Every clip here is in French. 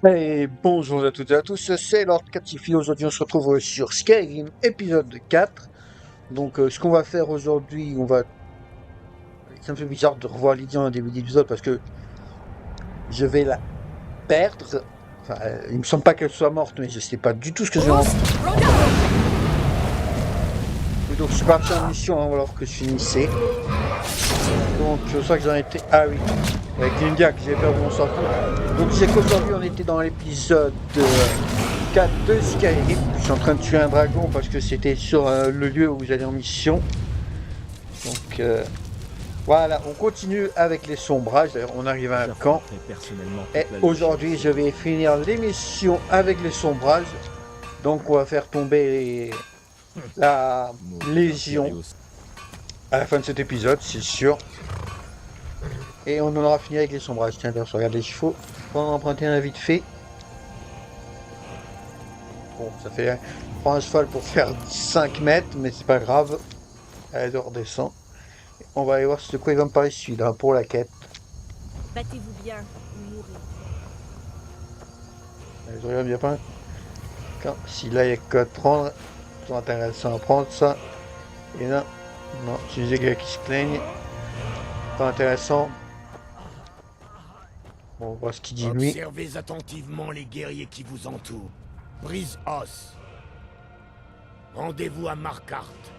Et bonjour à toutes et à tous, c'est Lord Catifi. Aujourd'hui on se retrouve sur Skyrim épisode 4. Donc ce qu'on va faire aujourd'hui, ça me fait bizarre de revoir Lydia en début d'épisode parce que je vais la perdre. Enfin, il me semble pas qu'elle soit morte, mais je sais pas du tout ce que j'ai en... Et donc je suis parti en mission alors que je finissais. Donc je sais que j'en étais... Ah oui, avec Lydia que j'ai perdu, on s'en fout. Donc c'est qu'aujourd'hui on était dans l'épisode 4 de Skyrim. Je suis en train de tuer un dragon parce que c'était sur le lieu où j'allais en mission. Donc voilà, on continue avec les sombrages. D'ailleurs, on arrive à un camp. Et aujourd'hui, je vais finir l'émission avec les sombrages. Donc on va faire tomber la Légion à la fin de cet épisode, c'est sûr. Et on en aura fini avec les sombrages. Tiens, d'ailleurs, regarde les chevaux. On va en emprunter un vite fait. Bon, ça fait prends un cheval pour faire 5 mètres, mais c'est pas grave. Allez, on redescend. On va aller voir de quoi il va me parler celui-là pour la quête. Battez-vous bien ou mourrez. Allez, je regarde bien pas. Si là il y a quoi de prendre, c'est intéressant à prendre ça. Et là, non, c'est des gars qui se plaignent. Pas intéressant. Bon, on va voir ce qu'il dit lui. Observez attentivement les guerriers qui vous entourent. Brise Os. Rendez-vous à Markarth.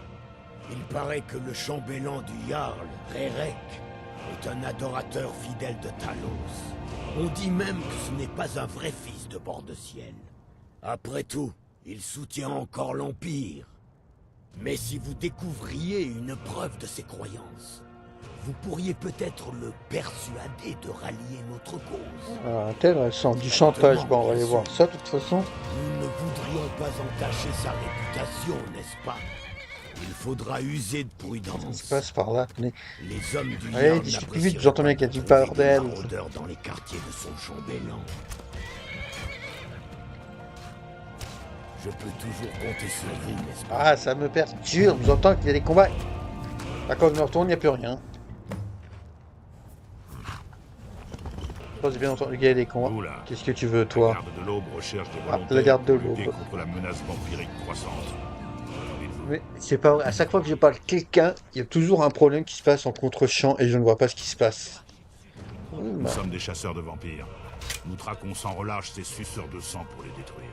Il paraît que le chambellan du Jarl, Rérek, est un adorateur fidèle de Talos. On dit même que ce n'est pas un vrai fils de Bord-de-Ciel. Après tout, il soutient encore l'Empire. Mais si vous découvriez une preuve de ses croyances, vous pourriez peut-être le persuader de rallier notre cause. Ah, intéressant, du chantage. Bon, on va aller voir ça de toute façon. Nous ne voudrions pas entacher sa réputation, n'est-ce pas? Il faudra user de prudence. Ça se passe par là. Tenez. Les hommes du Allez, Jarl discute plus vite, j'entends bien qu'il y a du n'apprécieraient bordel. pas odeur dans les quartiers de son chambellan. Je peux toujours compter sur vous, n'est-ce pas? Ah, ça me perturbe. J'entends qu'il y a des combats. Là, quand je me retourne, il n'y a plus rien. Je pense que j'ai bien entendu qu'il y a des combats. Oula. Qu'est-ce que tu veux, toi? La garde de l'aube recherche des Ah, volontaires la garde de pour lutter l'aube. contre la menace vampirique croissante. Mais c'est pas vrai. À chaque fois que je parle quelqu'un, il y a toujours un problème qui se passe en contre-champ et je ne vois pas ce qui se passe. Nous sommes des chasseurs de vampires. Nous traquons sans relâche ces suceurs de sang pour les détruire.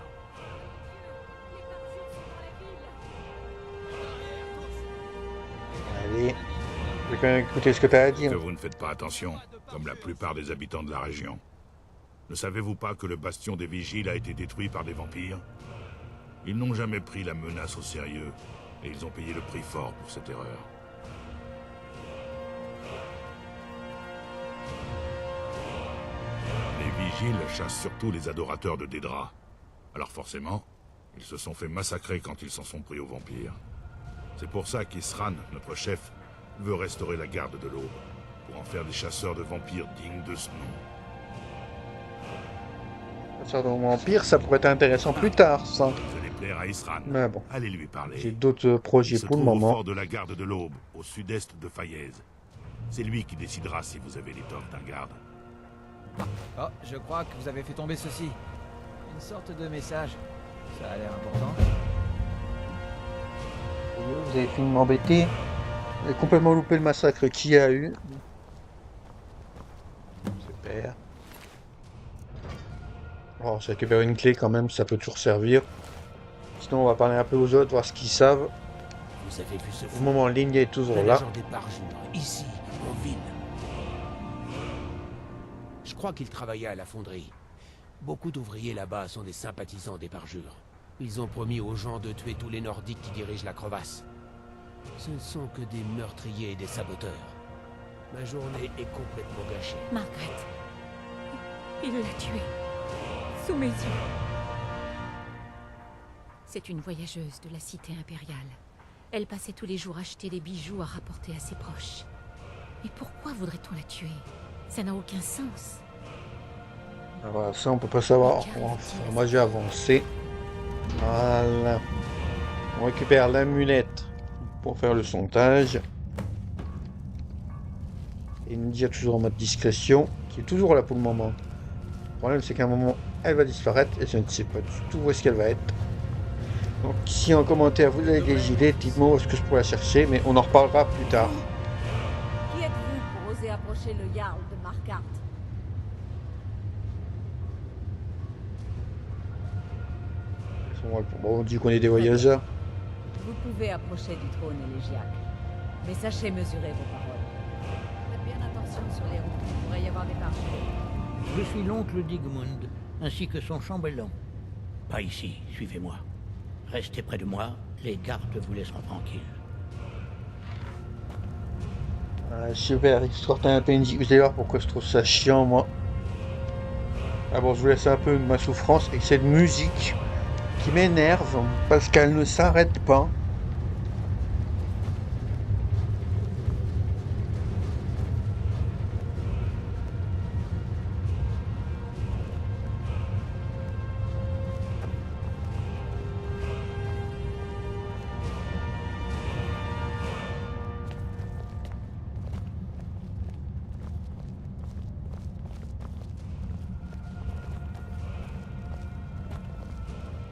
Allez, je vais quand même écouter ce que tu as à dire. Que vous ne faites pas attention, comme la plupart des habitants de la région. Ne savez-vous pas que le bastion des vigiles a été détruit par des vampires? Ils n'ont jamais pris la menace au sérieux, et ils ont payé le prix fort pour cette erreur. Les vigiles chassent surtout les adorateurs de Dédra. Alors forcément, ils se sont fait massacrer quand ils s'en sont pris aux vampires. C'est pour ça qu'Isran, notre chef, veut restaurer la garde de l'aube, pour en faire des chasseurs de vampires dignes de ce nom. Ça, dans Vampire, ça pourrait être intéressant plus tard, ça. Vous allez plaire à Isran. Mais bon, Allez lui parler. j'ai d'autres projets Il se pour le trouve au moment. fort de la garde de l'aube, au sud-est de Fayez. C'est lui qui décidera si vous avez l'étoffe d'un garde. Oh, je crois que vous avez fait tomber ceci. Une sorte de message. Ça a l'air important. Vous avez fini de m'embêter. Vous avez complètement loupé le massacre qu'il y a eu. Super. Oh, j'ai récupéré une clé quand même, ça peut toujours servir. Sinon, on va parler un peu aux autres, voir ce qu'ils savent. Vous avez vu ce Au fou, moment, Ligne est toujours là. l'agent des parjures, ici, en ville. Je crois qu'il travaillait à la fonderie. Beaucoup d'ouvriers là-bas sont des sympathisants des parjures. Ils ont promis aux gens de tuer tous les Nordiques qui dirigent la crevasse. Ce ne sont que des meurtriers et des saboteurs. Ma journée est complètement gâchée. Margaret. Il l'a tuée. Sous mes yeux. C'est une voyageuse de la cité impériale. Elle passait tous les jours acheter des bijoux à rapporter à ses proches. Mais pourquoi voudrait-on la tuer? Ça n'a aucun sens. Voilà, ça on peut pas savoir. Enfin, moi j'ai avancé. Voilà. On récupère l'amulette pour faire le sondage. Et Nidia toujours en mode discrétion, qui est toujours là pour le moment. Le problème c'est qu'à un moment, elle va disparaître et je ne sais pas du tout où est-ce qu'elle va être. Donc si en commentaire vous avez des idées, dites-moi où est-ce que je pourrais la chercher, mais on en reparlera plus tard. Qui êtes-vous pour oser approcher le Jarl de Markarth? Bon, on dit qu'on est des voyageurs. Vous pouvez approcher du trône élégiaque, mais sachez mesurer vos paroles. Faites bien attention sur les routes, il pourrait y avoir des marchés. Je suis l'oncle d'Igmund, ainsi que son chambellan. Pas ici, suivez-moi. Restez près de moi, les gardes vous laisseront tranquille. Super, histoire d'un PNJ. Vous allez voir pourquoi je trouve ça chiant, moi. Ah bon, je vous laisse un peu de ma souffrance avec cette musique qui m'énerve parce qu'elle ne s'arrête pas.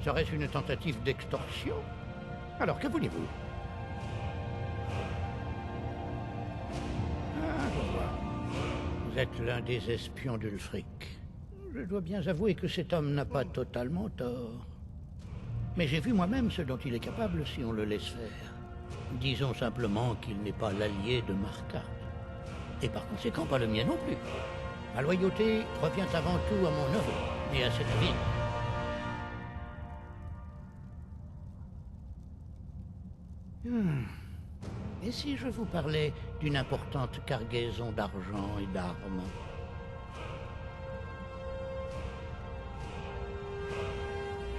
Serait-ce une tentative d'extorsion? Alors, que voulez-vous? Ah, je vois. Vous êtes l'un des espions d'Ulfric. Je dois bien avouer que cet homme n'a pas totalement tort. Mais j'ai vu moi-même ce dont il est capable si on le laisse faire. Disons simplement qu'il n'est pas l'allié de Markarth. Et par conséquent, pas le mien non plus. Ma loyauté revient avant tout à mon neveu et à cette ville. Et si je vous parlais d'une importante cargaison d'argent et d'armes?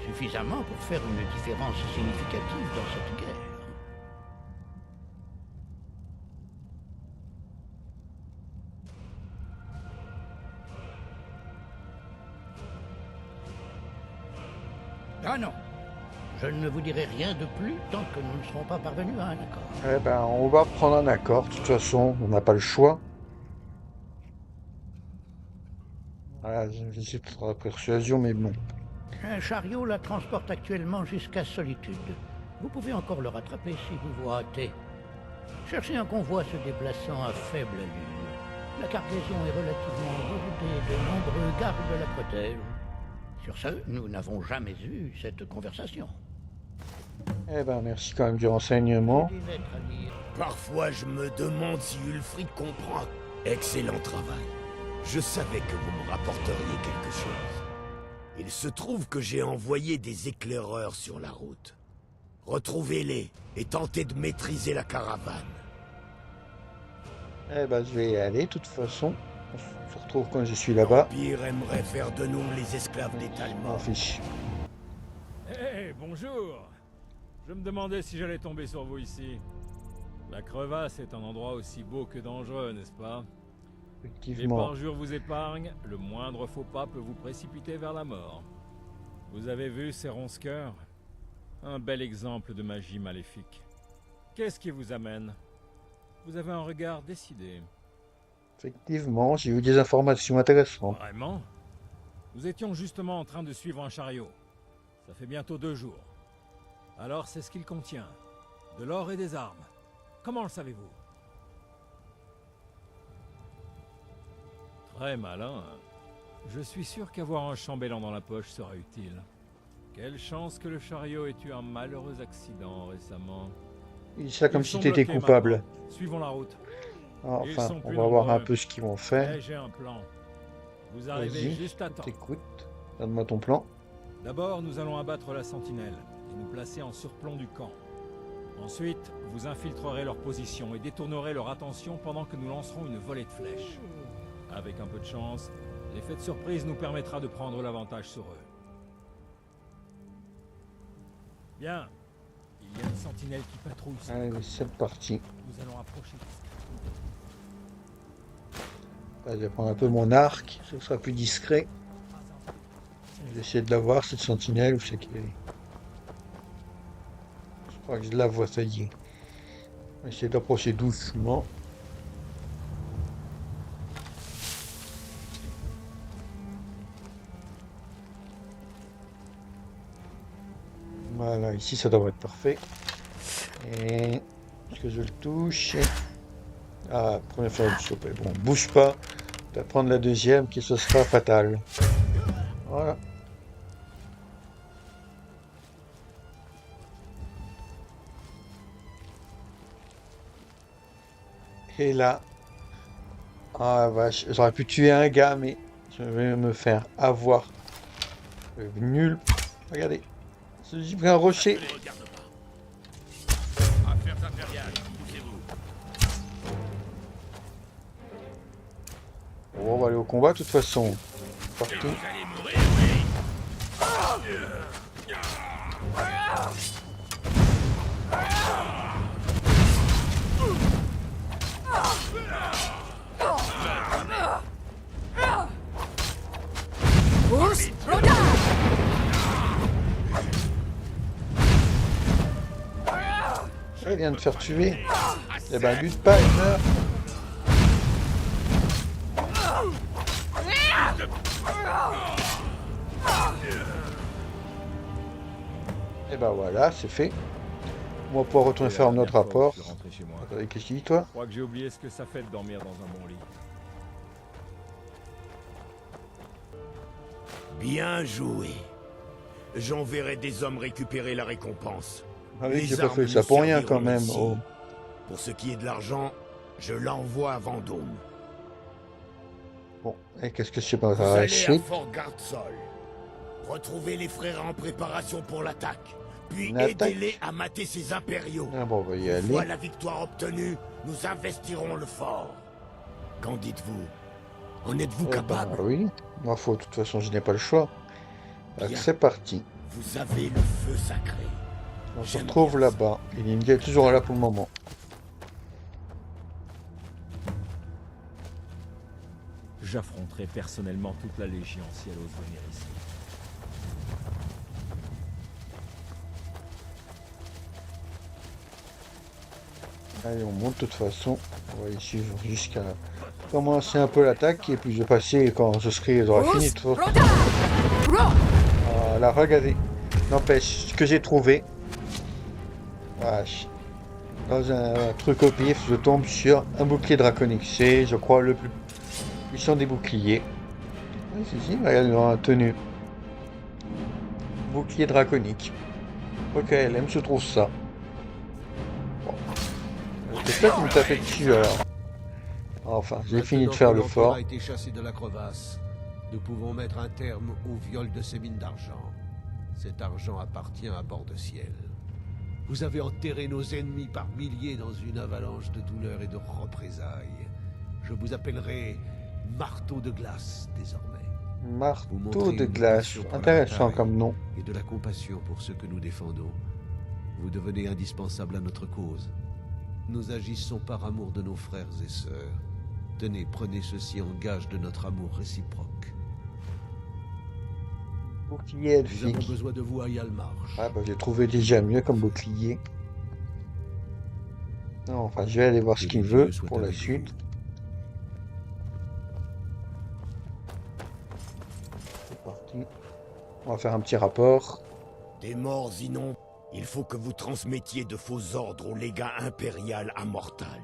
Suffisamment pour faire une différence significative dans cette guerre. Ah non! Je ne vous dirai rien de plus tant que nous ne serons pas parvenus à un accord. Eh ben, on va prendre un accord. De toute façon, on n'a pas le choix. Voilà, j'ai pas la persuasion, mais bon. Un chariot la transporte actuellement jusqu'à Solitude. Vous pouvez encore le rattraper si vous vous hâtez. Cherchez un convoi se déplaçant à faible allure. La cargaison est relativement lourde et de nombreux gardes la protègent. Sur ce, nous n'avons jamais eu cette conversation. Eh ben, merci quand même du renseignement. Des lettres à lire. Parfois, je me demande si Ulfric comprend. Excellent travail. Je savais que vous me rapporteriez quelque chose. Il se trouve que j'ai envoyé des éclaireurs sur la route. Retrouvez-les et tentez de maîtriser la caravane. Eh ben, je vais y aller, de toute façon. On se retrouve quand je suis là-bas. L'Empire aimerait faire de nous les esclaves des M'en Talmor. fiche. Hé, bonjour. Je me demandais si j'allais tomber sur vous ici. La crevasse est un endroit aussi beau que dangereux, n'est-ce pas? Les Effectivement. parjures vous épargnent, le moindre faux pas peut vous précipiter vers la mort. Vous avez vu ces ronce-cœurs? Un bel exemple de magie maléfique. Qu'est-ce qui vous amène? Vous avez un regard décidé. Effectivement, j'ai eu des informations intéressantes. Vraiment? Nous étions justement en train de suivre un chariot. Ça fait bientôt 2 jours. Alors c'est ce qu'il contient. De l'or et des armes. Comment le savez-vous? Très malin. Je suis sûr qu'avoir un chambellan dans la poche sera utile. Quelle chance que le chariot ait eu un malheureux accident récemment. Il ça comme Ils si sont t'étais bloqués coupable. maintenant. Suivons la route. Ils Enfin, sont on plus va voir un nombreux. peu ce qu'ils vont faire. Mais j'ai un plan. Vous arrivez Vas-y, juste à je temps. t'écoute. Donne-moi ton plan. D'abord, nous allons abattre la sentinelle et nous placer en surplomb du camp. Ensuite, vous infiltrerez leur position et détournerez leur attention pendant que nous lancerons une volée de flèches. Avec un peu de chance, l'effet de surprise nous permettra de prendre l'avantage sur eux. Bien. Il y a une sentinelle qui patrouille. sur le Allez, camp. c'est parti. Nous allons approcher. Je vais prendre un peu mon arc, ce sera plus discret. Je vais essayer de la voir, cette sentinelle, où c'est qu'elle est. Je crois que je la vois, ça y est. On va essayer d'approcher doucement. Voilà, ici ça devrait être parfait. Et est-ce que je le touche? Ah, première fois du chopé. Bon, bouge pas. Tu vas prendre la deuxième qui ce sera fatal. Voilà. Et là, ah vache, j'aurais pu tuer un gars, mais je vais me faire avoir. Nul. Regardez, j'ai pris un rocher. Affaires impériales, poussez-vous. Bon, on va aller au combat de toute façon. Partout. Vous allez mourir, oui. Il vient de faire tuer. Eh ben, lutte pas, il meurt. Et ben voilà, c'est fait. On va pouvoir retourner faire notre rapport. Je suis rentré chez moi. Attendez, qu'est-ce qu'il dit, toi? Je crois que j'ai oublié ce que ça fait de dormir dans un bon lit. Bien joué. J'enverrai des hommes récupérer la récompense. Ah oui, Les j'ai pas armes fait ça nous pour rien serviront quand même. ici. Oh. Pour ce qui est de l'argent, je l'envoie à Vendôme. Bon, et qu'est-ce que c'est pas Vous allez arraché? à Fort Gardsol. Retrouvez les frères en préparation pour l'attaque. Puis Une attaque? aidez-les à mater ces impériaux. Ah bon, on va y Une fois aller. la victoire obtenue, nous investirons le fort. Qu'en dites-vous? En êtes-vous Eh ben, capable? oui. Moi, faut, de toute façon, je n'ai pas le choix. Donc, Bien. c'est parti. Vous avez le feu sacré. On se J'aime retrouve bien là-bas. Et Lindia est toujours là pour le moment. J'affronterai personnellement toute la Légion si elle ose venir ici. Allez, on monte de toute façon. On va y suivre jusqu'à commencer un peu l'attaque. Et puis je vais passer quand je serai, j'aurai fini de toute façon. Voilà, regardez. N'empêche, ce que j'ai trouvé. Vache. Dans un truc au pif, je tombe sur un bouclier draconique. C'est, je crois, le plus puissant des boucliers. Oui, si, regarde, dans la tenue. Bouclier draconique. Ok, LM se trouve ça. Bon. C'est peut-être me taper dessus alors. Enfin, j'ai fini de faire le fort. a été chassé de la crevasse. Nous pouvons mettre un terme au viol de ces mines d'argent. Cet argent appartient à Bord-de-Ciel. Vous avez enterré nos ennemis par milliers dans une avalanche de douleur et de représailles. Je vous appellerai Marteau de glace désormais. Vous Marteau montrez de une glace. passion pour la Intéressant bataille comme nom. et de la compassion pour ceux que nous défendons. Vous devenez indispensable à notre cause. Nous agissons par amour de nos frères et sœurs. Tenez, prenez ceci en gage de notre amour réciproque. Bouclier Nous avons elfique. besoin de vous à Yalmarch. Ah bah j'ai trouvé déjà mieux comme bouclier. Non, enfin je vais aller voir ce Que qu'il les veut dieux soient pour la avec suite. vous. C'est parti. On va faire un petit rapport. Des morts innombrables. Il faut que vous transmettiez de faux ordres au légat impérial à Mortal.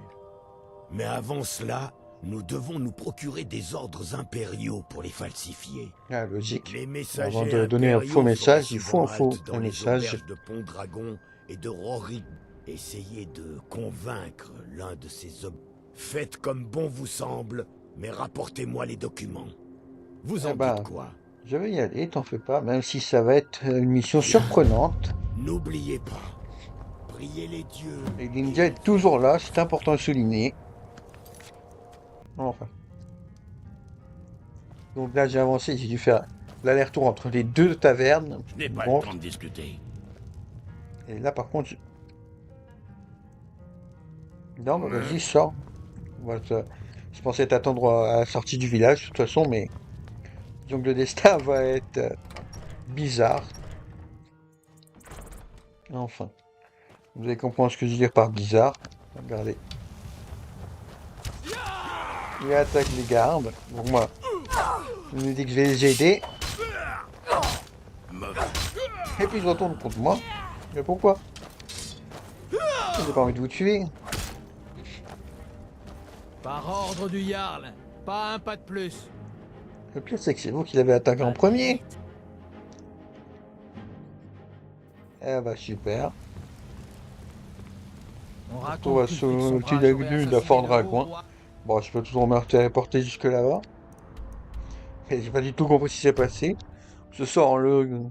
Mais avant cela, nous devons nous procurer des ordres impériaux pour les falsifier. Ah, logique. Les messagers Avant de donner un impériaux faux message, feront il faut un souvent faux halte dans un les message. auberges de Pont-Dragon et de Rory. Essayez de convaincre l'un de ces hommes. Faites comme bon vous semble, mais rapportez-moi les documents. Vous en Ah bah. dites quoi? Je vais y aller, t'en fais pas, même si ça va être une mission surprenante. N'oubliez pas, priez les dieux. Et Lindia est toujours là, c'est important de souligner. Enfin. Donc là j'ai avancé, j'ai dû faire l'aller-retour entre les deux tavernes. Je n'ai pas Bon. le temps de discuter. Et là par contre... Non, bah, vas-y, sors. Je pensais t'attendre à la sortie du village, de toute façon, mais... Donc le destin va être bizarre. Enfin. Vous allez comprendre ce que je veux dire par bizarre. Regardez. Il attaque les gardes. Donc moi, je me dis que je vais les aider. Et puis ils retournent contre moi. Mais pourquoi? J'ai pas envie de vous tuer. Par ordre du Jarl, pas un pas de plus. Le pire, c'est que c'est vous qui l'avez attaqué en premier. Eh bah super. On On raconte va qu'Ulfric sur le Sombrage petit aurait avenue de assassiné Fort le Dragouin. roi. Bon, je peux toujours me téléporter jusque là-bas. Et j'ai pas du tout compris ce qui s'est passé. Ce soir, le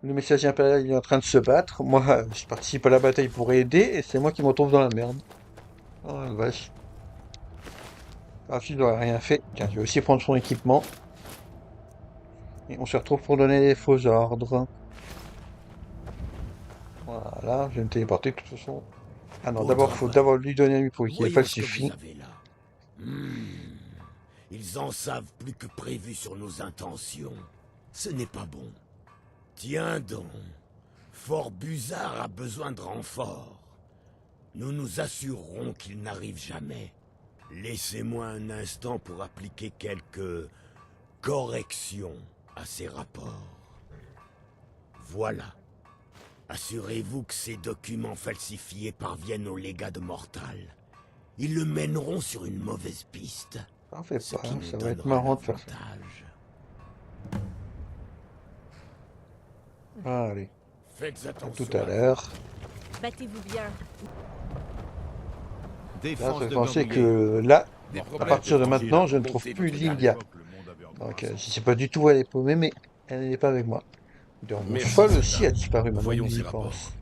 messager impérial il est en train de se battre. Moi, je participe à la bataille pour aider et c'est moi qui me retrouve dans la merde. Oh la vache. Ah, je dois rien fait. Tiens, je vais aussi prendre son équipement. Et on se retrouve pour donner les faux ordres. Voilà, je vais me téléporter de toute façon. Ah non, Beau d'abord, faut travail. d'abord lui donner lui pour qu'il Voyons ce que falsifie. vous avez là. Ils en savent plus que prévu sur nos intentions. Ce n'est pas bon. Tiens donc. Fort Buzard a besoin de renforts. Nous nous assurerons qu'il n'arrive jamais. Laissez-moi un instant pour appliquer quelques corrections à ces rapports. Voilà. Assurez-vous que ces documents falsifiés parviennent au légat de Mortal. Ils le mèneront sur une mauvaise piste. Ça en fait Ce pas, qui hein, nous ça va être donnera marrant de faire ça. l'avantage. Allez, Faites à attention. tout à l'heure. Battez-vous bien. Là, je pensais que là, à partir de maintenant, je ne trouve plus Lydia. Donc, je sais pas du tout où elle est paumée, mais elle n'est pas avec moi. Donc, mon Merci, cheval soldat. aussi a disparu maintenant Voyons que ces j'y rapports. pense.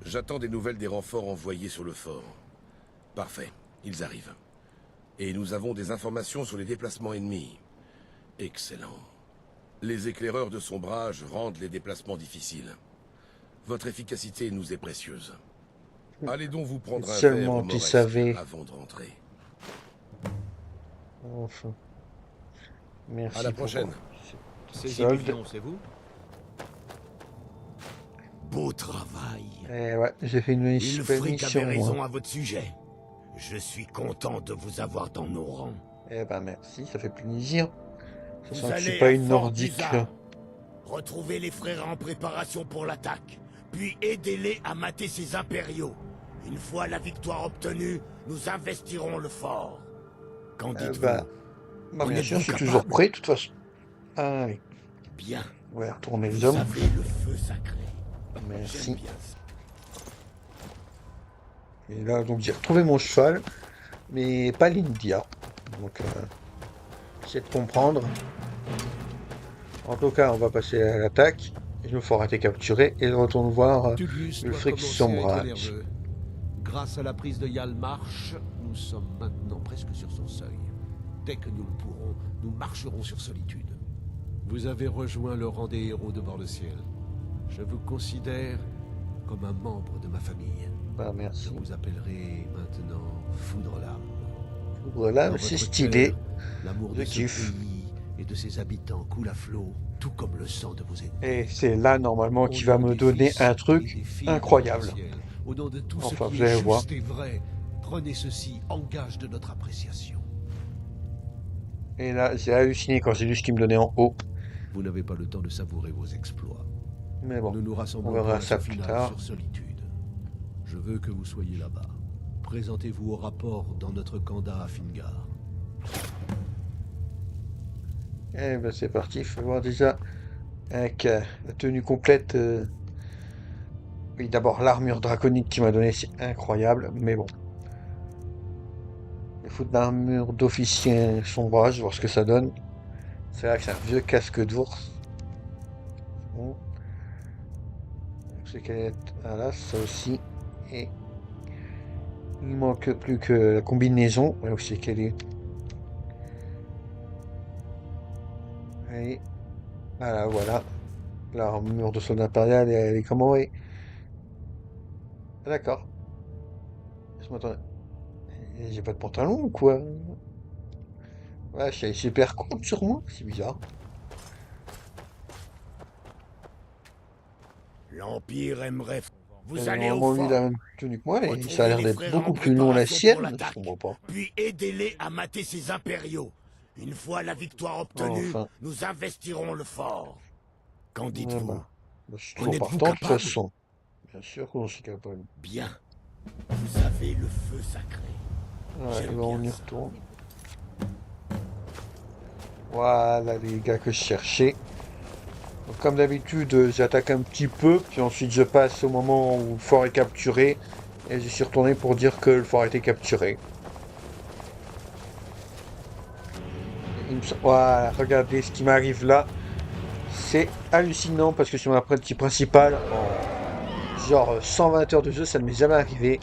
J'attends des nouvelles des renforts envoyés sur le fort. Parfait, ils arrivent. Et nous avons des informations sur les déplacements ennemis. Excellent. Les éclaireurs de sombrage rendent les déplacements difficiles. Votre efficacité nous est précieuse. Allez donc vous prendre un Seulement verre au tu Moresque savais. avant de rentrer. Enfin. Merci À la pour prochaine. cette solde. c'est vous? Beau travail. Eh ouais, j'ai fait une super Ulfric mission, avait raison moi. à votre sujet. Je suis content de vous avoir dans nos rangs. Eh ben merci, ça fait plaisir. Ça Vous sent que je allez suis pas à une Fort nordique. Buzard. Retrouvez les frères en préparation pour l'attaque, puis aidez-les à mater ces impériaux. Une fois la victoire obtenue, nous investirons le fort. Qu'en dites-vous? Bah bien On est sûr, bon je suis capable. toujours prêt, de toute façon. Allez, Bien. on va retourner les Vous hommes. avez le feu sacré. Merci. J'aime bien ça. Et là, donc j'ai retrouvé mon cheval, mais pas l'India. Donc, j'essaie de comprendre. En tout cas, on va passer à l'attaque. Il nous faut été capturé et je retourne voir Tullius doit Ulfric commencer à être Sombrage. nerveux. Grâce à la prise de Yalmarch, nous sommes maintenant presque sur son seuil. Dès que nous le pourrons, nous marcherons sur Solitude. Vous avez rejoint le rang des héros de Bord-de-Ciel. Je vous considère comme un membre de ma famille. Bah, Je merci. vous appellerai maintenant Foudre-Lame. Voilà, Dans c'est votre stylé. cœur, l'amour Je de ce kiffe. pays et de ses habitants coule à flot, tout comme le sang de vos ennemis. Et c'est là, normalement, Au qui va nom me des donner fils un et truc des filles incroyable. du ciel, au nom de tout Enfin, ce qui vous allez est voir. juste et vrai, prenez ceci en gage de notre appréciation. Et là, j'ai halluciné quand j'ai lu ce qu'il me donnait en haut. Vous n'avez pas le temps de savourer vos exploits. Mais bon, Nous nous rassemblons on verra pour ça ce plus final tard. sur Solitude. Je veux que vous soyez là-bas. Présentez-vous au rapport dans notre kanda à Fingar. Eh ben c'est parti, il faut voir déjà avec la tenue complète. Oui, d'abord l'armure draconique qu'il m'a donné, c'est incroyable, mais bon. Il faut de l'armure d'officier sombrage, voir ce que ça donne. C'est vrai que c'est un vieux casque d'ours. Bon. C'est qu'elle est... Ah là, ça aussi. Et il manque plus que la combinaison. Là où c'est qu'elle est. Et voilà, voilà. L'armure de soldat impérial, elle est comment, oui. Ah, d'accord. Je m'attendais. J'ai pas de pantalon ou quoi? Ouais, je suis super courte sur moi, c'est bizarre. L'Empire aimerait... Vous Elle a allez au normalement eu fort, la même tenue que moi, et ça a Retrouvez l'air les d'être frères beaucoup en plus long la préparation sienne, pour je l'attaque. comprends pas. puis aidez-les à mater ces impériaux. Une fois la victoire obtenue, Enfin. nous investirons le fort. Qu'en Ouais, dites-vous? bah, je suis En trop êtes-vous partant de toute capable? façon. Bien sûr qu'on s'y capable. Bien. Vous avez le feu sacré. Ouais, J'aime bah, on y bien ça. retourne. Voilà les gars que je cherchais. Donc, comme d'habitude, j'attaque un petit peu, puis ensuite je passe au moment où le fort est capturé, et je suis retourné pour dire que le fort a été capturé. Voilà, regardez ce qui m'arrive là. C'est hallucinant parce que sur ma partie principale, en genre 120 heures de jeu, ça ne m'est jamais arrivé.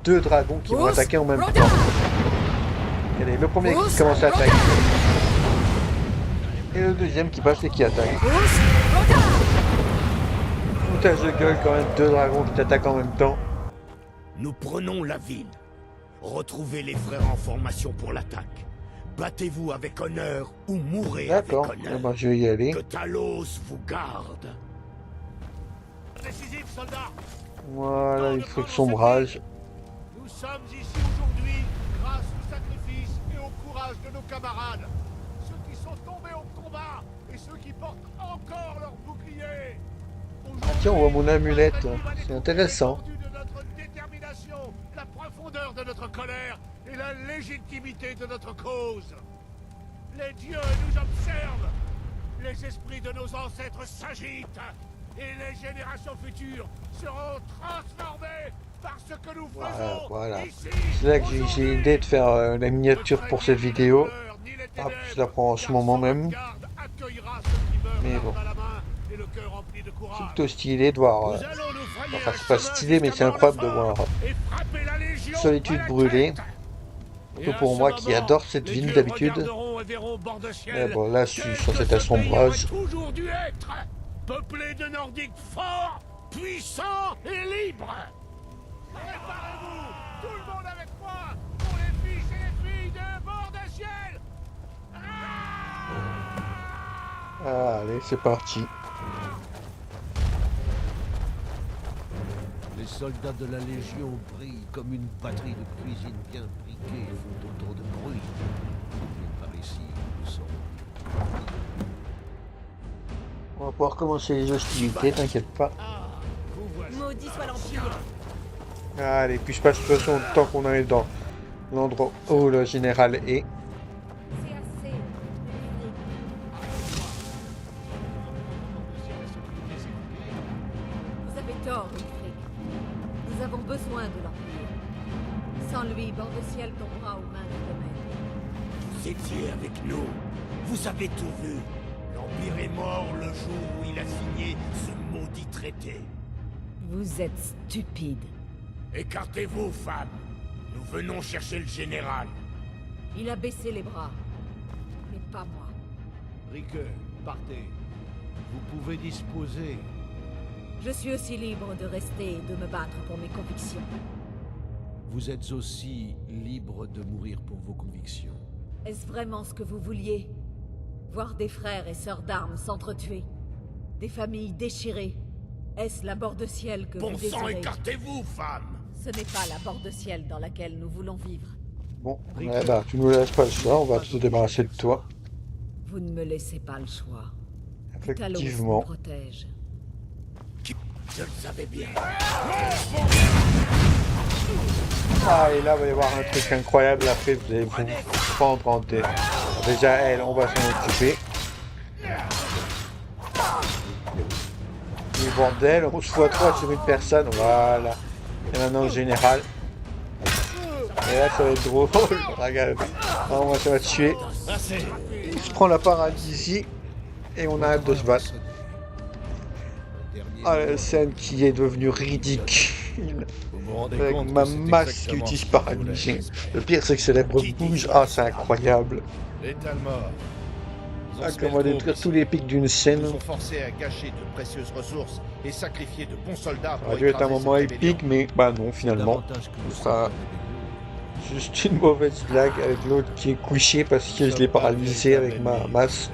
Deux dragons qui vont attaquer en même temps. Regardez, le premier qui commence à attaquer. Et le deuxième qui passe et qui attaque. Foutage de gueule quand même, deux dragons qui t'attaquent en même temps. Nous prenons la ville. Retrouvez les frères en formation pour l'attaque. Battez-vous avec honneur ou mourrez avec D'accord, honneur. eh ben, je vais y aller. Que Talos vous garde. Décisif, soldats. Voilà, il faut que sombrage. Nous sommes ici aujourd'hui grâce au sacrifice et au courage de nos camarades. Ceux qui sont tombés au combat et ceux qui portent encore leur bouclier. Ah, tiens, on voit mon amulette. C'est intéressant. De notre détermination, la profondeur de notre colère et la légitimité de notre cause. Les dieux nous observent. Les esprits de nos ancêtres s'agitent. Et les générations futures seront transformées par ce que nous faisons Voilà. ici. C'est là que j'ai l'idée de faire la miniature pour cette vidéo. Hop, je la prends en ce moment même. Mais bon. C'est plutôt stylé de voir. Enfin, c'est pas stylé, mais c'est incroyable de voir Solitude brûlée. Surtout pour moi qui adore cette ville d'habitude. Mais bon, là, je suis sur cet assombrage. Peuplé de Nordiques forts, puissants et libres. Préparez-vous, tout le monde avec moi, pour les fils et les filles de Bord-de-Ciel. Allez, c'est parti. Les soldats de la Légion brillent comme une batterie de cuisine bien briquée et font autant de bruit. Et par ici, nous sommes. On va pouvoir commencer les hostilités, t'inquiète pas. Maudit soit l'Empire. Allez, puis je passe de toute façon le temps qu'on arrive dans l'endroit où le général est. C'est assez. Vous avez tort, Ulfric. Nous avons besoin de l'Empire. Sans lui, Bord-de-Ciel tombera aux mains du domaine. Vous étiez avec nous, vous avez tout vu. L'Empire est mort le jour où il a signé ce maudit traité. Vous êtes stupide. Écartez-vous, femmes. Nous venons chercher le général. Il a baissé les bras. Mais pas moi. Rique, partez. Vous pouvez disposer. Je suis aussi libre de rester et de me battre pour mes convictions. Vous êtes aussi libre de mourir pour vos convictions. Est-ce vraiment ce que vous vouliez? Voir des frères et sœurs d'armes s'entretuer? Des familles déchirées? Est-ce la Bord-de-Ciel que Bon vous sang, désirez? écartez-vous, femmes. Ce n'est pas la Bord-de-Ciel dans laquelle nous voulons vivre. Bon, eh ben, tu nous laisses pas le choix, on va te débarrasser de toi. Vous ne me laissez pas le choix. Talos nous Effectivement. protège. Je le savais bien. Ah, et là, il va y avoir un truc incroyable. Après, vous allez vous prendre en tête. Déjà, elle, on va s'en occuper. Les bordels, on se voit 3 sur une personne. Voilà. Et maintenant, le général. Et là, ça va être drôle. Regarde. Ah, moi, ça va tuer. Il se prend la paralysie. Et on arrête de se battre. Ah, la scène qui est devenue ridicule. Avec ma masse qui utilise paralysée. Le pire, c'est que ses lèvres bougent. Ah, c'est incroyable. Les Talmor. Ah, comment détruire tous les pics d'une scène. Ils sont forcés à gâcher de précieuses ressources et sacrifier de bons soldats Ça pour aurait dû être un écraser moment cette épique, mais bah non, finalement. Ce sera juste une mauvaise blague avec l'autre qui est couché parce que je l'ai paralysé avec ma masse.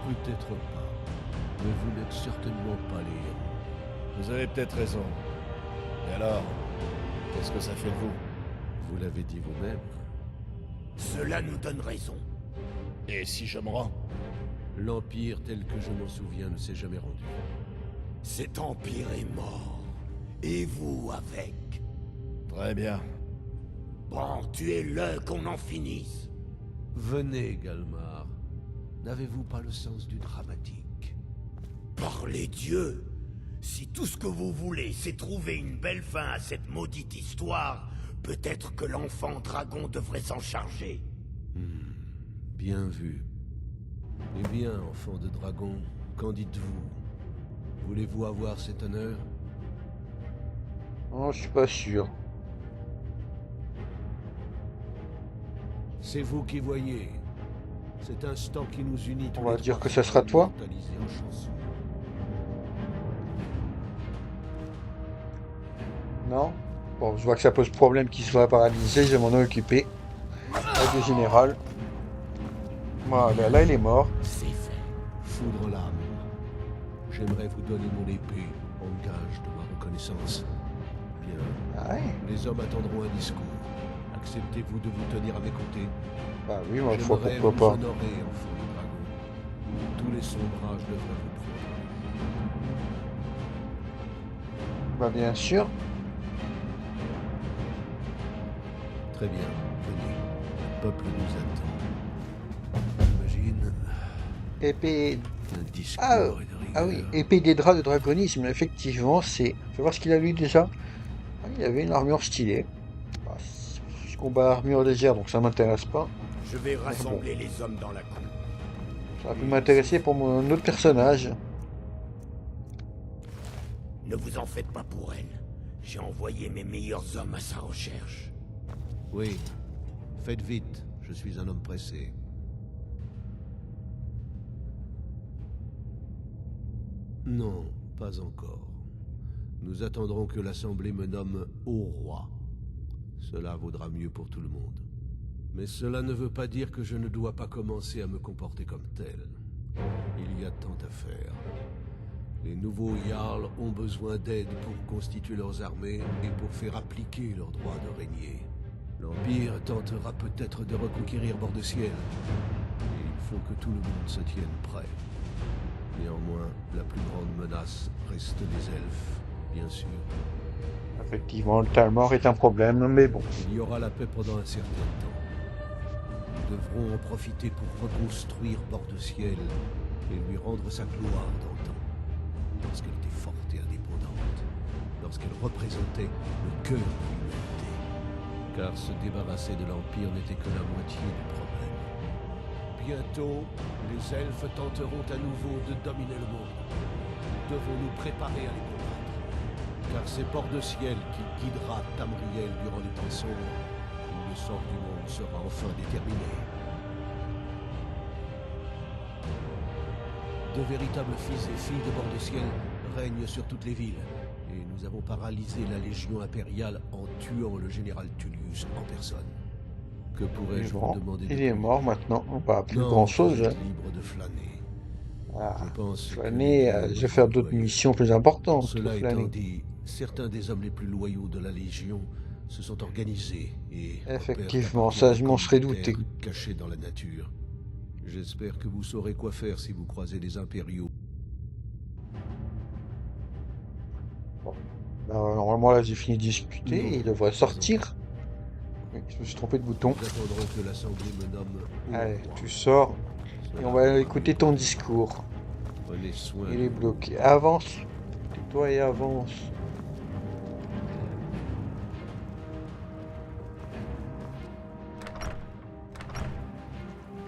Peut-être pas. Mais vous n'êtes certainement pas les héros. Vous avez peut-être raison. Et alors, qu'est-ce que ça fait de vous? Vous l'avez dit vous-même. Cela nous donne raison. Et si je me rends? L'Empire tel que je m'en souviens ne s'est jamais rendu. Cet empire est mort. Et vous avec. Très bien. Bon, tuez-le, qu'on en finisse. Venez, Galmar. N'avez-vous pas le sens du dramatique? Par les dieux, si tout ce que vous voulez, c'est trouver une belle fin à cette maudite histoire, peut-être que l'enfant dragon devrait s'en charger. Bien vu. Eh bien, enfant de dragon, qu'en dites-vous? Voulez-vous avoir cet honneur? Non, je suis pas sûr. C'est vous qui voyez. Cet instant qui nous unit tous On va les dire trois que ça sera toi. immortalisé en chanson. Non? Bon, je vois que ça pose problème qu'il soit paralysé, je vais m'en occuper. Aide général. Voilà, là il est mort. C'est fait. Foudre l'âme. J'aimerais vous donner mon épée en gage de ma reconnaissance. Bien. Ah ouais? Les hommes attendront un discours. Acceptez-vous de vous tenir à mes côtés? Bah oui, moi, fois, J'aimerais pourquoi vous pas. honorer, enfant de dragon. Tous les sombrages devraient vous prendre. Bah bien sûr. Très bien, venez. Le peuple nous attend. J'imagine Épée... un discours Ah, et de ah oui, rigueur. épée des draps de dragonisme, effectivement, c'est... Fais voir ce qu'il a lui déjà. Ah, il avait une armure stylée. Bah, je combat armure légère, donc ça m'intéresse pas. Je vais rassembler les hommes dans la cour. Ça aurait pu m'intéresser pour mon autre personnage. Ne vous en faites pas pour elle. J'ai envoyé mes meilleurs hommes à sa recherche. Oui, faites vite, je suis un homme pressé. Non, pas encore. Nous attendrons que l'Assemblée me nomme Haut Roi. Cela vaudra mieux pour tout le monde. Mais cela ne veut pas dire que je ne dois pas commencer à me comporter comme tel. Il y a tant à faire. Les nouveaux Jarls ont besoin d'aide pour constituer leurs armées et pour faire appliquer leur droit de régner. L'Empire tentera peut-être de reconquérir Bord-de-Ciel. Et il faut que tout le monde se tienne prêt. Néanmoins, la plus grande menace reste les elfes, bien sûr. Effectivement, le Talmor est un problème, mais bon. Il y aura la paix pendant un certain temps. Nous devrons en profiter pour reconstruire Bord-de-Ciel et lui rendre sa gloire d'antan. Lorsqu'elle était forte et indépendante. Lorsqu'elle représentait le cœur de l'humanité. Car se débarrasser de l'Empire n'était que la moitié du problème. Bientôt, les elfes tenteront à nouveau de dominer le monde. Nous devons nous préparer à les combattre. Car c'est Bord-de-Ciel qui guidera Tamriel durant les temps sombres, où le sort du monde sera enfin déterminé. De véritables fils et filles de Bord-de-Ciel règnent sur toutes les villes. Et nous avons paralysé la Légion impériale en tuant le général Tullius en personne. Que pourrais-je vous demander de Il est plus? mort maintenant. Bah, plus Non, grand chose. vous êtes libre de flâner. Ah, Je pense que flâner, les je vais faire d'autres employés. missions plus importantes que Cela étant flâner. dit, certains des hommes les plus loyaux de la Légion se sont organisés et Effectivement, opèrent à ça, partir je m'en de serais communautés douté. cachés dans la nature. J'espère que vous saurez quoi faire si vous croisez les impériaux. Normalement, là, j'ai fini de discuter. Non, Il devrait pas sortir. Oui, je me suis trompé de bouton. Nous attendrons que l'Assemblée me nomme Haut Allez, Roi. tu sors. Et Cela on va vaudra écouter mieux. ton discours. Prenez soin Il de est vous. bloqué. Avance. Tais-toi et avance.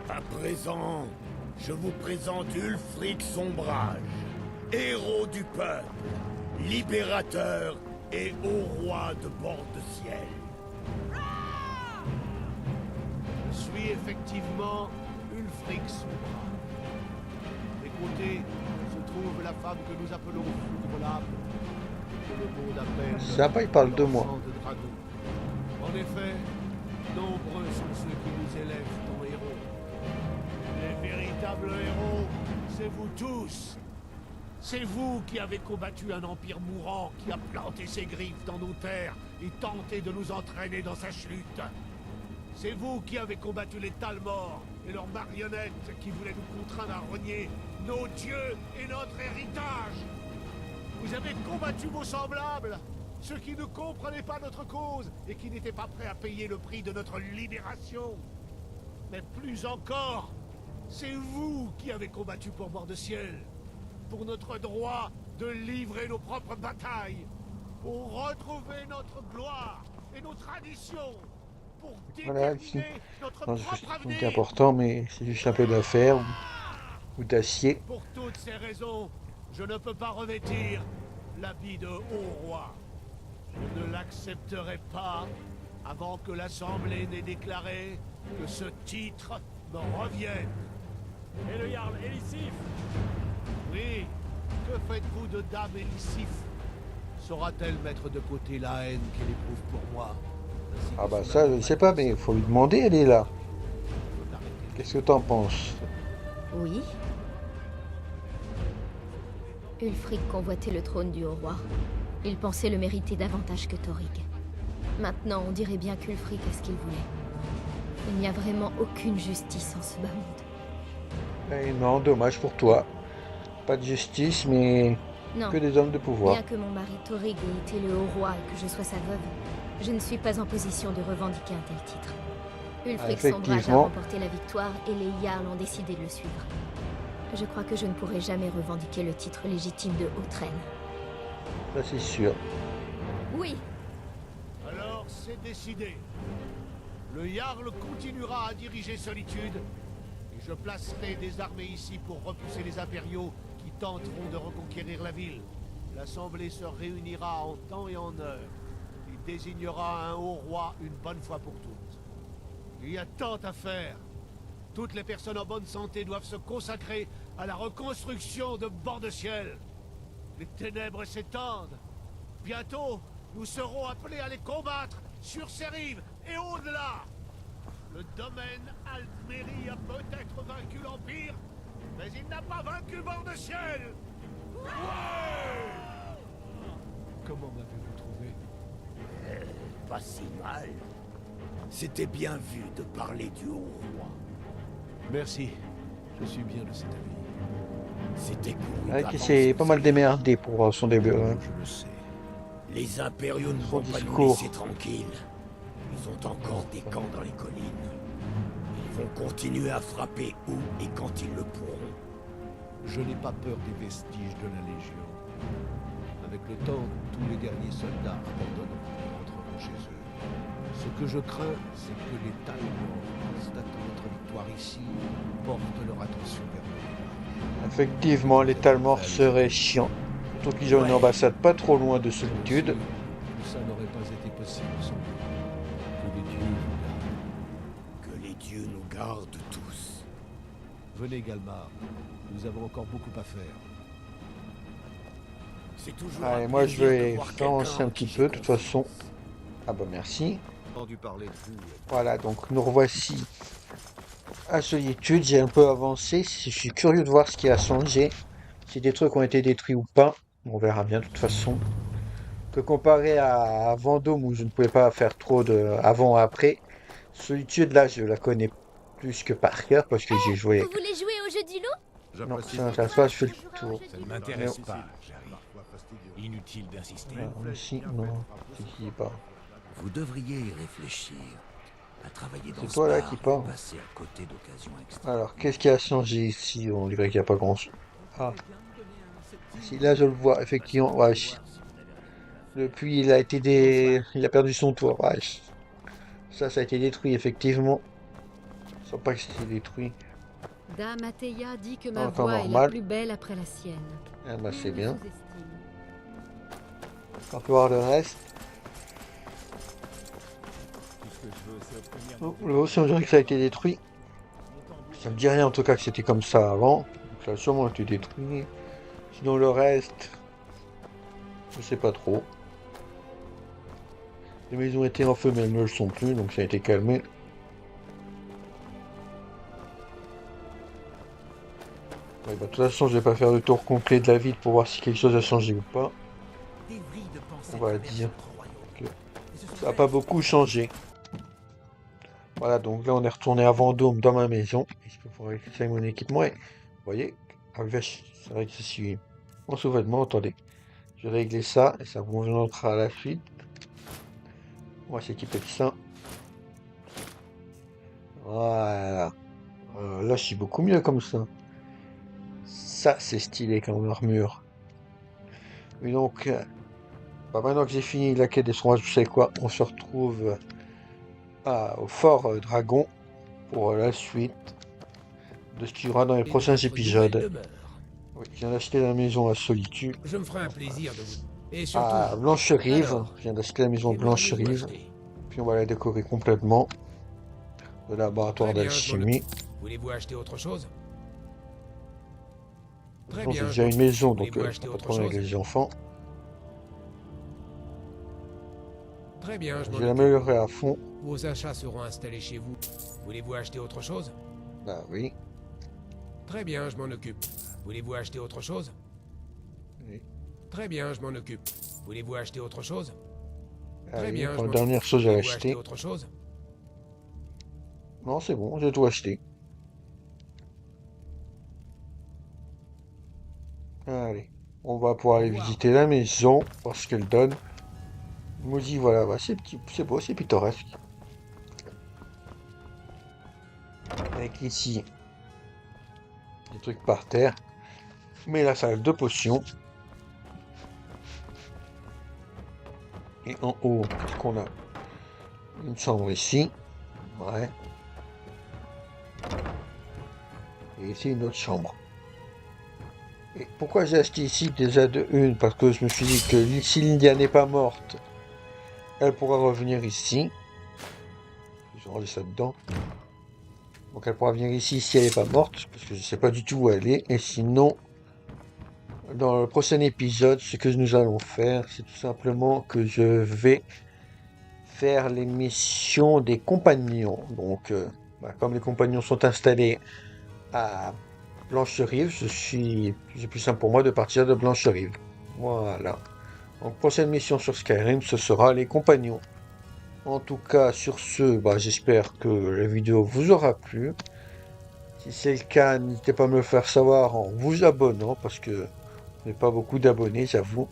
À présent, je vous présente Ulfric Sombrage, héros du peuple, libérateur et haut roi de Bord-de-Ciel. Je suis effectivement Ulfric Sombrage. À mes côtés se trouve la femme que nous appelons Foudre l'âme, que le monde appelle Ça va, il parle de moi. l'enfant de dragon. En effet, nombreux sont ceux qui nous élèvent en héros. Les véritables héros, c'est vous tous. C'est vous qui avez combattu un empire mourant qui a planté ses griffes dans nos terres et tenté de nous entraîner dans sa chute. C'est vous qui avez combattu les Talmor et leurs marionnettes qui voulaient nous contraindre à renier nos dieux et notre héritage. Vous avez combattu vos semblables, ceux qui ne comprenaient pas notre cause et qui n'étaient pas prêts à payer le prix de notre libération. Mais plus encore, c'est vous qui avez combattu pour Bord-de-Ciel, pour notre droit de livrer nos propres batailles, pour retrouver notre gloire et nos traditions, pour Voilà, déterminer notre non, propre c'est avenir. important, mais c'est juste un peu d'affaires ou d'acier. Pour toutes ces raisons, je ne peux pas revêtir l'habit de haut roi. Je ne l'accepterai pas avant que l'Assemblée n'ait déclaré que ce titre me revienne. Et le Jarl Elisif? Oui, que faites-vous de Dame Elisif? Saura-t-elle mettre de côté la haine qu'elle éprouve pour moi ainsi Ah que bah son ça, je amour ne sais pas, mais il faut lui demander, elle est là. Qu'est-ce que t'en penses? Oui. Ulfric convoitait le trône du haut roi. Il pensait le mériter davantage que Thorig. Maintenant, on dirait bien qu'Ulfric est ce qu'il voulait. Il n'y a vraiment aucune justice en ce bas monde. Eh non, dommage pour toi. Pas de justice, mais Non. que des hommes de pouvoir. Bien que mon mari Thorig ait été le haut roi et que je sois sa veuve, je ne suis pas en position de revendiquer un tel titre. Ulfric s'embrage à Effectivement. remporter la victoire et les Jarls ont décidé de le suivre. Je crois que je ne pourrai jamais revendiquer le titre légitime de haute reine. Ça c'est sûr. Oui, Alors c'est décidé. Le Jarl continuera à diriger Solitude, et je placerai des armées ici pour repousser les impériaux qui tenteront de reconquérir la ville. L'Assemblée se réunira en temps et en heure. Il désignera un haut roi une bonne fois pour toutes. Il y a tant à faire. Toutes les personnes en bonne santé doivent se consacrer à la reconstruction de Bord-de-Ciel. Les ténèbres s'étendent. Bientôt, nous serons appelés à les combattre sur ces rives et au-delà. Le domaine Altméry a peut-être vaincu l'Empire, mais il n'a pas vaincu Bord-de-Ciel. Comment m'avez-vous trouvé? Pas si mal. C'était bien vu de parler du haut roi. Merci. Je suis bien de cet avis. C'était couru Ouais, qui d'avance, s'est pas vous mal savez. démerdé pour son début. Hein. Je le sais. Les impériaux ne Son vont pas nous discours. laisser tranquilles. Ils ont encore des camps dans les collines. Ils vont continuer à frapper où et quand ils le pourront. Je n'ai pas peur des vestiges de la Légion. Avec le temps, tous les derniers soldats abandonneront et rentreront chez eux. Ce que je crains, c'est que les Talmors, constatant notre victoire ici, portent leur attention vers nous. Effectivement, les Talmors seraient chiants. Surtout qu'ils ont une ambassade pas trop loin de Solitude. Tout ça n'aurait pas été possible sans vous. Que les dieux vous gardent. Que les dieux nous gardent tous. Venez, Galmar. Nous avons encore beaucoup à faire. C'est toujours Allez, un moi je plaisir de vais voir avancer quelqu'un un en petit qui peu, j'ai de toute confiance. façon. Ah bah merci. Entendu parler de vous. Voilà, donc nous revoici à Solitude. J'ai un peu avancé. Je suis curieux de voir ce qui a changé. Si des trucs ont été détruits ou pas. On verra bien de toute façon. Que comparé à Vendôme où je ne pouvais pas faire trop de avant-après. Solitude là je la connais plus que par cœur parce que j'ai joué. vous voulez jouer au jeu du loup? Non, ça m'intéresse pas, je fais le tour. Ça ne m'intéresse Non. pas, j'arrive. Inutile d'insister. Ici, non, c'est pas. Vous devriez y réfléchir. À travailler dans C'est ce toi là bar, qui parle. passer à côté d'occasions extra. Alors, qu'est-ce qui a changé ici? On dirait qu'il n'y a pas grand-chose. Ah. Si, là, je le vois, effectivement. Wesh. Depuis, il a été il a perdu son tour. Wesh. Ça a été détruit, effectivement. Je sens pas que c'était détruit. Dame Ateya dit que En ma temps voix est la normal. plus belle après la sienne. Ah bah, c'est Il me bien. sous-estime. On peut voir le reste. Tout ce que je veux, c'est obtenir Oh, le haut, on dirait que ça a été détruit. Ça me dit rien en tout cas que c'était comme ça avant. Donc ça a sûrement été détruit. Sinon le reste, je sais pas trop. Les maisons étaient en feu mais elles ne le sont plus, donc ça a été calmé. Ouais, bah, de toute façon, je vais pas faire le tour complet de la ville pour voir si quelque chose a changé ou pas. On va dire que ça n'a pas beaucoup changé. Voilà, donc là on est retourné à Vendôme dans ma maison. Et je peux pouvoir récupérer mon équipement et vous voyez, ah vache, c'est vrai que je suis en sous-vêtements, attendez. Je vais régler ça et ça vous montrera à la suite. On va s'équiper de ça. Voilà. Là, je suis beaucoup mieux comme ça. Ça, c'est stylé comme armure. Et donc, maintenant que j'ai fini la quête des sondages, vous savez quoi, on se retrouve au fort Dragon pour la suite de ce qu'il y aura dans les prochains épisodes. Oui, je viens d'acheter la maison à Solitude. Je me ferai un plaisir de vous... Et surtout... À Blancherive. Alors, Je viens d'acheter la maison Blancherive. Puis on va la décorer complètement. Le laboratoire d'alchimie. Voulez-vous acheter autre chose? Très J'ai bien. déjà une maison, donc Voulez-vous pas acheter de autre problème avec chose? les enfants. Très bien, je Je m'en vais occupe. l'améliorer à fond. Vos achats seront installés chez vous. Voulez-vous acheter autre chose? Bah oui. Très bien, je m'en occupe. Voulez-vous acheter autre chose? Oui. Très bien, je m'en occupe. Voulez-vous acheter autre chose? Ah Très oui, bien, pour je la m'en dernière occupe. chose à Voulez-vous acheter. autre chose? Non, c'est bon, j'ai tout acheté. Allez, on va pouvoir aller visiter la maison, voir ce qu'elle donne. Maudit, voilà, bah, c'est beau, c'est pittoresque. Avec ici des trucs par terre. Mais la salle de potions. Et en haut, qu'est-ce qu'on a? Une chambre ici. Ouais. Et ici une autre chambre. Et pourquoi j'ai acheté ici déjà de une? Parce que je me suis dit que si Lydia n'est pas morte, elle pourra revenir ici. Je range ça dedans. Donc elle pourra venir ici si elle n'est pas morte, parce que je ne sais pas du tout où elle est. Et sinon, dans le prochain épisode, ce que nous allons faire, c'est tout simplement que je vais faire les missions des compagnons. Donc, comme les compagnons sont installés à Blancherive, c'est plus simple pour moi de partir de Blancherive. Voilà. Donc, prochaine mission sur Skyrim, ce sera les compagnons. En tout cas, sur ce, j'espère que la vidéo vous aura plu. Si c'est le cas, n'hésitez pas à me le faire savoir en vous abonnant, parce que je n'ai pas beaucoup d'abonnés, j'avoue.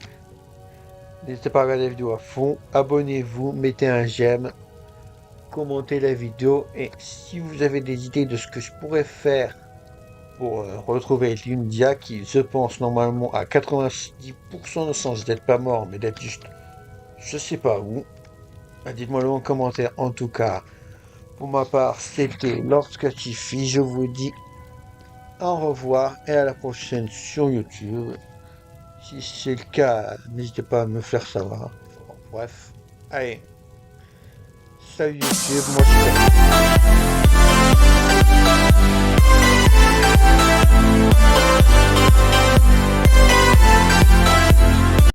N'hésitez pas à regarder la vidéo à fond, abonnez-vous, mettez un j'aime, commentez la vidéo, et si vous avez des idées de ce que je pourrais faire pour retrouver Lydia, qui je pense normalement à 90% de chance d'être pas mort, mais d'être juste je sais pas où, dites-moi le en commentaire. En tout cas, pour ma part, c'était Lord Scatifi, je vous dis au revoir et à la prochaine sur YouTube. Si c'est le cas, n'hésitez pas à me faire savoir. Bref, allez, salut YouTube, moi je suis